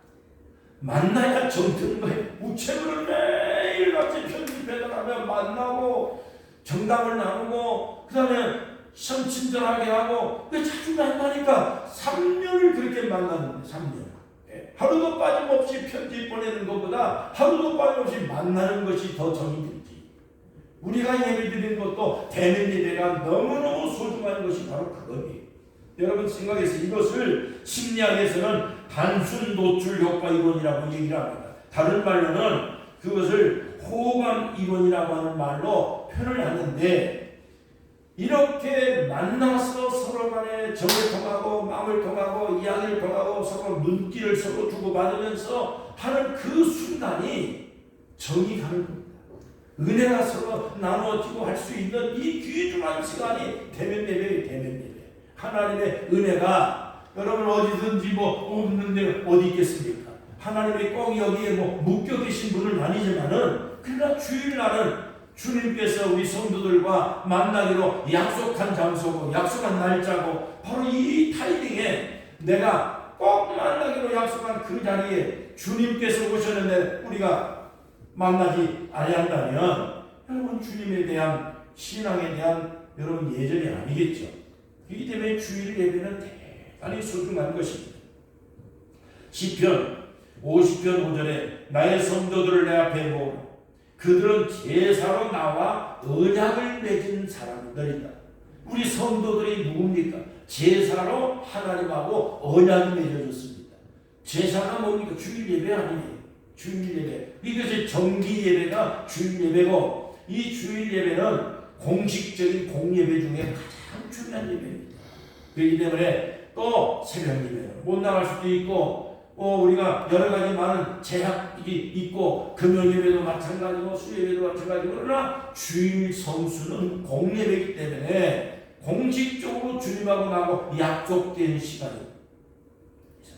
만나야 정 드는 거예요. 우체국을 매일같이 편지 배달하며 만나고 정담을 나누고 그 다음에 친절하게 하고 자주 만나니까 3년을 그렇게 만났는데 3년. 예. 하루도 빠짐없이 편지 보내는 것보다 하루도 빠짐없이 만나는 것이 더 정이 들지. 우리가 예배 드리는 것도 대면 예배가 너무너무 소중한 것이 바로 그거예요. 여러분 생각해서 이것을 심리학에서는 단순 노출 효과 이론이라고 얘기를 합니다. 다른 말로는 그것을 호감 이론이라고 하는 말로 표현을 하는데 이렇게 만나서 서로 간에 정을 통하고 마음을 통하고 이야기를 통하고 서로 눈길을 서로 주고받으면서 하는 그 순간이 정이 가는 겁니다. 은혜가 서로 나누어지고 할 수 있는 이 귀중한 시간이 대면 예배예요. 대면 예배. 하나님의 은혜가 여러분 어디든지 뭐 없는데 어디 있겠습니까? 하나님이 꼭 여기에 뭐 묶여 계신 분은 아니지만은 그러나 주일날은 주님께서 우리 성도들과 만나기로 약속한 장소고 약속한 날짜고 바로 이 타이밍에 내가 꼭 만나기로 약속한 그 자리에 주님께서 오셨는데 우리가 만나지 아니한다면 여러분 주님에 대한 신앙에 대한 여러분 예절이 아니겠죠. 그렇기 때문에 주일 예배는 대단히 소중한 것입니다. 시편 50편 5절에 나의 성도들을 내 앞에 모으라. 그들은 제사로 나와 언약을 맺은 사람들이다. 우리 성도들이 누굽니까? 제사로 하나님하고 언약이 맺어졌습니다. 제사가 뭡니까? 주일 예배 아니에요. 주일 예배. 이것이 정기 예배가 주일 예배고 이 주일 예배는 공식적인 공예배 중에 가장 중요한 예배입니다. 그렇기 때문에 또 새벽 예배는 못 나갈 수도 있고 우리가 여러 가지 많은 제약이 있고 금요 예배도 마찬가지고 수 예배도 마찬가지고 그러나 주일 성수는 공예배이기 때문에 공식적으로 주님하고 나하고 약속된 시간입니다.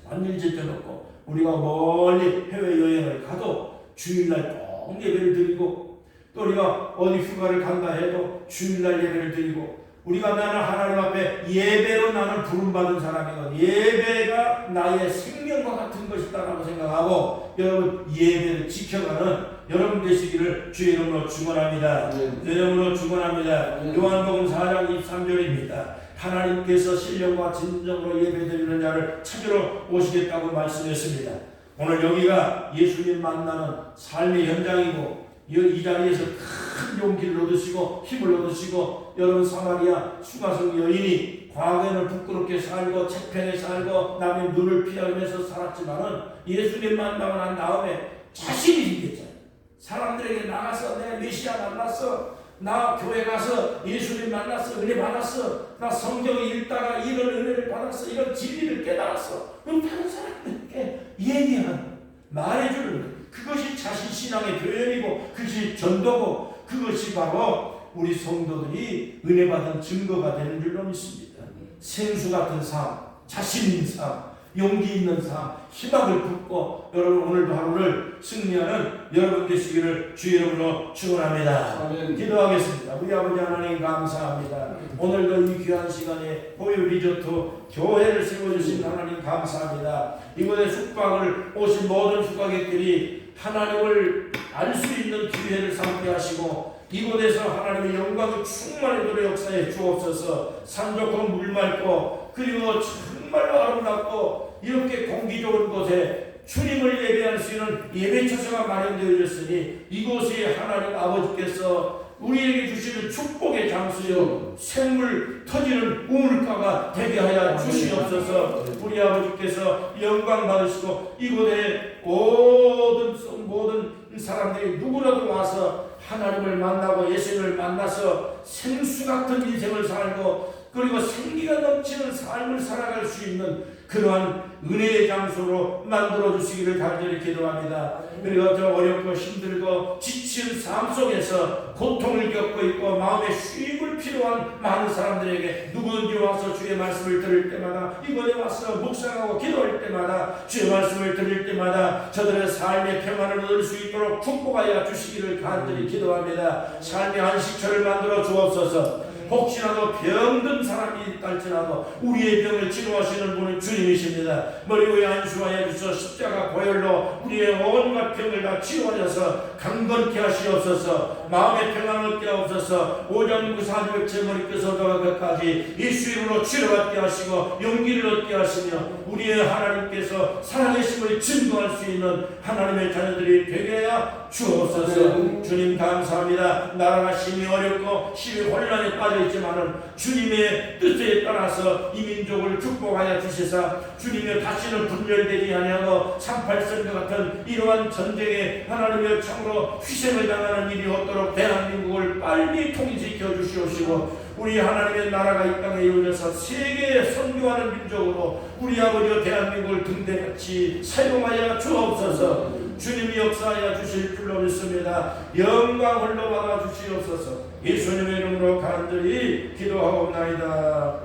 만일 제쳐놓고 우리가 멀리 해외여행을 가도 주일날 꼭 예배를 드리고 또 우리가 어디 휴가를 간다 해도 주일날 예배를 드리고 우리가 나는 하나님 앞에 예배로 나는 부름받은 사람이고 예배가 나의 생명과 같은 것이다라고 생각하고 여러분 예배를 지켜가는 여러분 되시기를 주의 이름으로 축원합니다. 주의 이름으로 축원합니다. 요한복음 4장 23절입니다. 하나님께서 신령과 진정으로 예배드리는 자를 찾으러 오시겠다고 말씀했습니다. 오늘 여기가 예수님 만나는 삶의 현장이고 이 자리에서 큰 용기를 얻으시고 힘을 얻으시고 여러분 사마리아 수가성 여인이 과거에는 부끄럽게 살고 책편에 살고 남의 눈을 피하면서 살았지만은 예수님 만나고 난 다음에 자신이 생겼잖아요. 사람들에게 나가서 내가 메시아 만났어. 나 교회 가서 예수님 만났어. 은혜 받았어. 나 성경 읽다가 이런 은혜를 받았어. 이런 진리를 깨달았어. 그럼 다른 사람들에게 얘기하는 말해주는 그것이 자신 신앙의 표현이고 그것이 전도고 그것이 바로 우리 성도들이 은혜 받은 증거가 되는 줄로 믿습니다. 생수 같은 삶, 자신 있는 삶, 용기 있는 삶, 희망을 품고 여러분 오늘도 하루를 승리하는 여러분 되시기를 주의 이름으로 축원합니다. 기도하겠습니다. 우리 아버지 하나님 감사합니다. 오늘도 이 귀한 시간에 보유 리조트 교회를 세워주신 하나님 감사합니다. 이곳에 숙박을 오신 모든 숙박객들이 하나님을 알 수 있는 기회를 삼게 하시고 이곳에서 하나님의 영광이 충만하도록 역사해 주옵소서. 산 좋고 물 맑고 그리고 정말로 아름답고 이렇게 공기 좋은 곳에 주님을 예배할 수 있는 예배처소가 마련되어 있으니 이곳이 하나님 아버지께서 우리에게 주시는 축복의 장소요 샘물 터지는 우물가가 되게 하여 주시옵소서. 우리 아버지께서 영광 받으시고 이곳에 모든 사람들이 누구라도 와서 하나님을 만나고 예수님을 만나서 생수 같은 인생을 살고 그리고 생기가 넘치는 삶을 살아갈 수 있는 그러한 은혜의 장소로 만들어 주시기를 간절히 기도합니다. 그리고 저 어렵고 힘들고 지친 삶 속에서 고통을 겪고 있고 마음에 쉼을 필요한 많은 사람들에게 누구든지 와서 주의 말씀을 들을 때마다, 이번에 와서 묵상하고 기도할 때마다, 주의 말씀을 들을 때마다 저들의 삶의 평안을 얻을 수 있도록 축복하여 주시기를 간절히 기도합니다. 삶의 안식처를 만들어 주옵소서. 혹시라도 병든 사람이 있다 할지라도 우리의 병을 치료하시는 분은 주님이십니다. 머리 위에 안수하여 주셔서 십자가 보혈로 우리의 온갖 병을 다 치유하셔서 강건케 하시옵소서. 마음의 평안을 얻게 하옵소서. 오장무사주백체 머리끝에서 끝까지 예수 이름으로 치료받게 하시고 용기를 얻게 하시며 우리의 하나님께서 살아계심을 증거할 수 있는 하나님의 자녀들이 되게 하여 주옵소서. 주님 감사합니다. 나라가 심히 어렵고 심히 혼란에 빠져 있지만은 주님의 뜻에 따라서 이 민족을 축복하여 주시사 주님의 다시는 분열되지 아니하고 38선과 같은 이러한 전쟁에 하나님의 참으로 희생을 당하는 일이 없도록 대한민국을 빨리 통일시켜 주시옵시고 우리 하나님의 나라가 이 땅에 이루어져서 세계에 선교하는 민족으로 우리 아버지와 대한민국을 등대같이 사용하여 주옵소서. 주님이 역사하여 주실 줄로 믿습니다. 영광 홀로 받아 주시옵소서. 예수님의 이름으로 간절히 기도하옵나이다.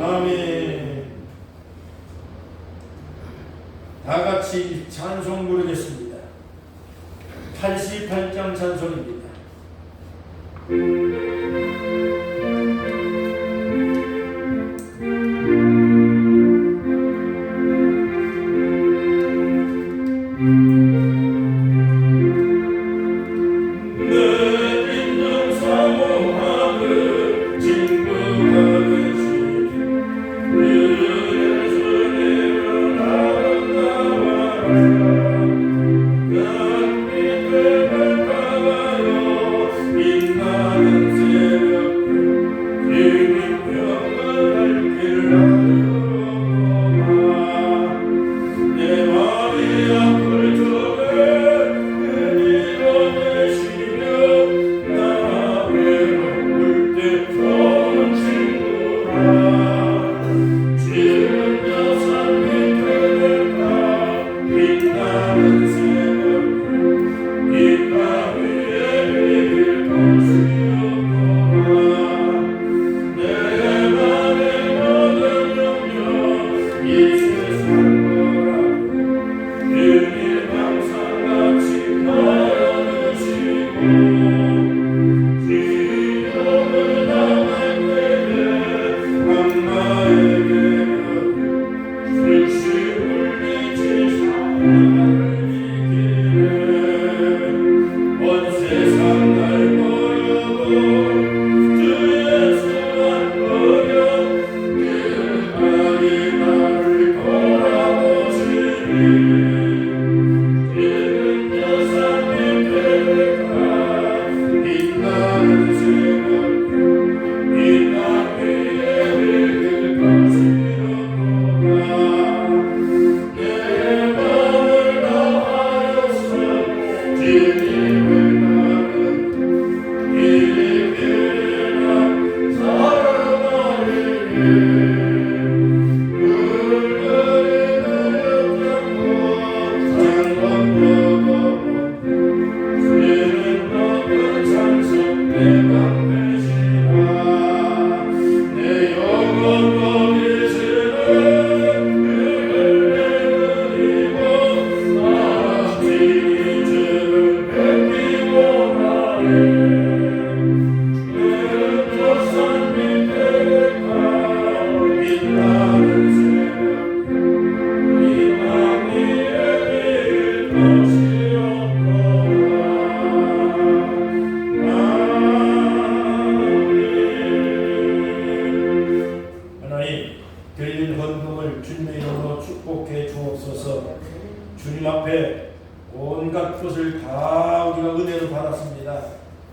아멘. 다 같이 찬송 부르겠습니다. 88장 찬송입니다.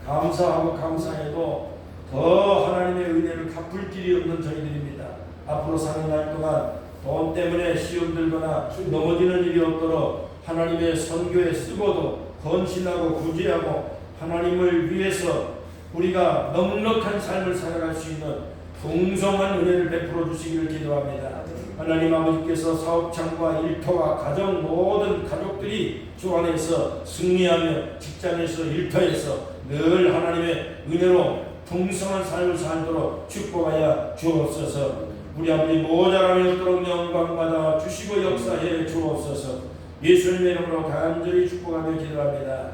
감사하고 감사해도 더 하나님의 은혜를 갚을 길이 없는 저희들입니다. 앞으로 사는 날 동안 돈 때문에 시험 들거나 넘어지는 일이 없도록 하나님의 선교에 쓰고도 헌신하고 구제하고 하나님을 위해서 우리가 넉넉한 삶을 살아갈 수 있는 풍성한 은혜를 베풀어 주시기를 기도합니다. 하나님 아버지께서 사업장과 일터와 가정 모든 가족들이 주 안에서 승리하며 직장에서 일터에서 늘 하나님의 은혜로 풍성한 삶을 살도록 축복하여 주옵소서. 우리 아버지 모자람이 없도록 영광받아 주시고 역사해 주옵소서. 예수님의 이름으로 간절히 축복하며 기도합니다.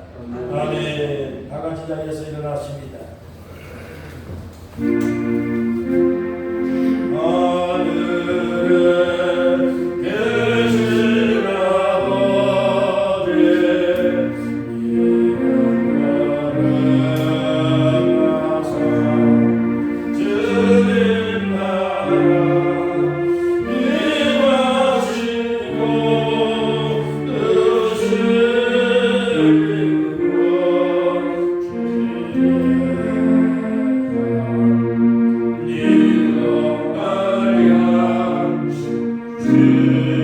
아멘. 다 같이 자리에서 일어났습니다. 하늘에 계신 아버지 이름하사 주님 나라 임하시고 뜻을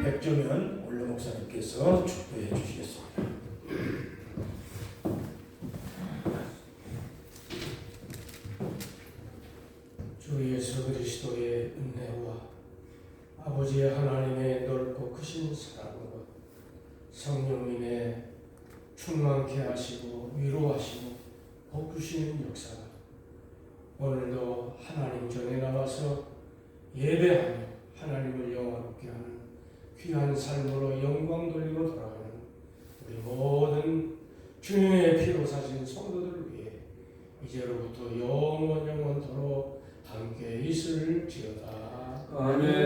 백종현 원로 목사님께서 축도해 주시겠습니다. 주 예수 그리스도의 은혜와 아버지의 하나님의 넓고 크신 사랑과 성령님의 충만케 하시고 위로하시고 복 주시는 역사가 오늘도 하나님 전에 나와서 예배하며 하나님을 영화롭게 하는 귀한 삶으로 영광 돌리고 돌아가는 우리 모든 주님의 피로 사신 성도들을 위해 이제로부터 영원토록 함께 있을지어다. 아멘.